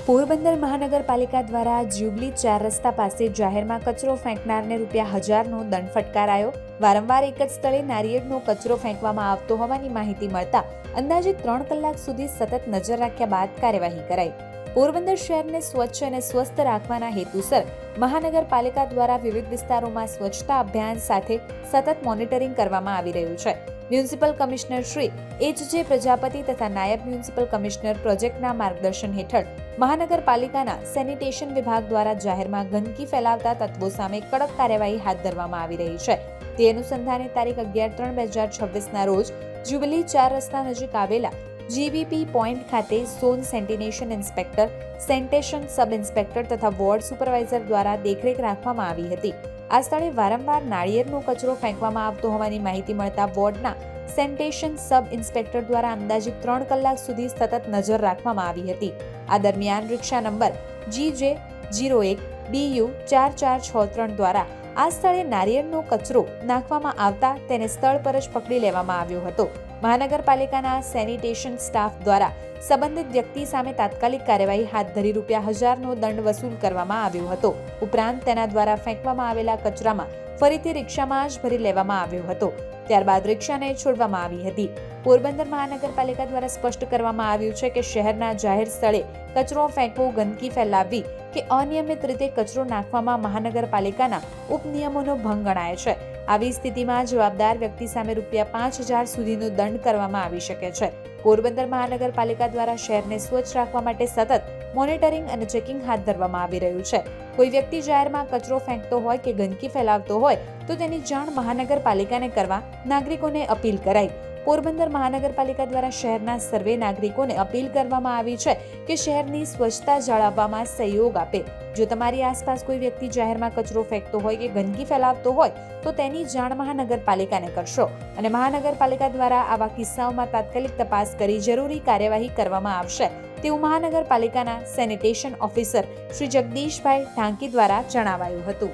પોરબંદર મહાનગરપાલિકા દ્વારા જ્યુબલી 4 રસ્તા પાસે જાહેરમાં કચરો ફેંકનારને ₹1000નો દંડ ફટકારાયો। વારંવાર એક જ સ્થળે નારિયેળનો કચરો ફેંકવામાં આવતો હોવાની માહિતી મળતા અંદાજિત 3 કલાક સુધી સતત નજર રાખ્યા બાદ કાર્યવાહી કરાઈ। પોરબંદર શહેરને સ્વચ્છ અને સ્વસ્થ રાખવાના હેતુસર મહાનગરપાલિકા દ્વારા વિવિધ વિસ્તારોમાં સ્વચ્છતા અભિયાન સાથે સતત મોનિટરિંગ કરવામાં આવી રહ્યું છે। Municipal commissioner Shri H J. Prajapati તથા નાયબ મ્યુનિસિપલ કમિશનર પ્રોજેક્ટના માર્ગદર્શન હેઠળ મહાનગરપાલિકાના સેનિટેશન વિભાગ દ્વારા જાહેરમાં ગંદકી ફેલાવતા તત્વો સામે કડક કાર્યવાહી હાથ ધરવામાં આવી રહી છે। તે અનુસંધાને તારીખ 11/3/2026ના રોજ જ્યુબલી 4 રસ્તા નજીક આવેલા જીવીપી પોઈન્ટ ખાતે zone sanitation inspector, sanitation sub inspector તથા વોર્ડ સુપરવાઇઝર દ્વારા દેખરેખ રાખવામાં આવી હતી। આ સ્થળે વારંવાર નાળિયેરનો કચરો ફેંકવામાં આવતો હોવાની માહિતી મળતા વોર્ડના સેનિટેશન સબ ઇન્સ્પેક્ટર દ્વારા અંદાજિત 3 કલાક સુધી સતત નજર રાખવામાં આવી હતી। આ દરમિયાન રિક્ષા નંબર GJ01BU4463 દ્વારા આ સ્થળે નારિયેળનો કચરો નાખવામાં આવતા તેને સ્થળ પર જ પકડી લેવામાં આવ્યો હતો। મહાનગરપાલિકાના સેનિટેશન સ્ટાફ દ્વારા સંબંધિત વ્યક્તિ સામે તાત્કાલિક કાર્યવાહી હાથ ધરી ₹1000નો દંડ વસૂલ કરવામાં આવ્યો હતો। ઉપરાંત તેના દ્વારા ફેંકવામાં આવેલા કચરામાં ફરીથી રિક્ષામાં જ ભરી લેવામાં આવ્યો હતો। ત્યારબાદ રિક્ષાને છોડવામાં આવી હતી। પોરબંદર મહાનગરપાલિકા દ્વારા સ્પષ્ટ કરવામાં આવ્યું છે કે શહેરના જાહેર સ્થળે કચરો ફેંકવો, ગંદકી ફેલાવવી કે અનિયમિત રીતે કચરો નાખવામાં મહાનગરપાલિકાના ઉપનિયમોનો ભંગ ગણાય છે। આવી સ્થિતિમાં જવાબદાર વ્યક્તિ સામે ₹5000 સુધીનો દંડ કરવામાં આવી શકે છે। પોરબંદર મહાનગરપાલિકા દ્વારા શહેરને સ્વચ્છ રાખવા માટે સતત મોનિટરિંગ અને ચેકિંગ હાથ ધરવામાં આવી રહ્યું છે। કોઈ વ્યક્તિ જાહેરમાં કચરો ફેંકતો હોય કે ગંદકી ફેલાવતો હોય તો તેની જાણ મહાનગરપાલિકાને કરવા નાગરિકોને અપીલ કરાઈ। પોરબંદર મહાનગરપાલિકા દ્વારા શહેરના સર્વે નાગરિકોને અપીલ કરવામાં આવી છે કે શહેરની સ્વચ્છતા જાળવવામાં સહયોગ આપે। જો તમારી આસપાસ કોઈ વ્યક્તિ જાહેરમાં કચરો ફેંકતો હોય કે ગંદકી ફેલાવતો હોય તો તેની જાણ મહાનગરપાલિકાને કરશો અને મહાનગરપાલિકા દ્વારા આવા કિસ્સાઓમાં તાત્કાલિક તપાસ કરી જરૂરી કાર્યવાહી કરવામાં આવશે તેવું મહાનગરપાલિકાના સેનિટેશન ઓફિસર શ્રી જગદીશભાઈ ઢાંકી દ્વારા જણાવાયું હતું।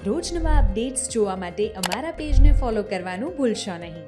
રોજ નવા અપડેટ્સ જોવા માટે અમારા પેજને ફોલો કરવાનું ભૂલશો નહીં।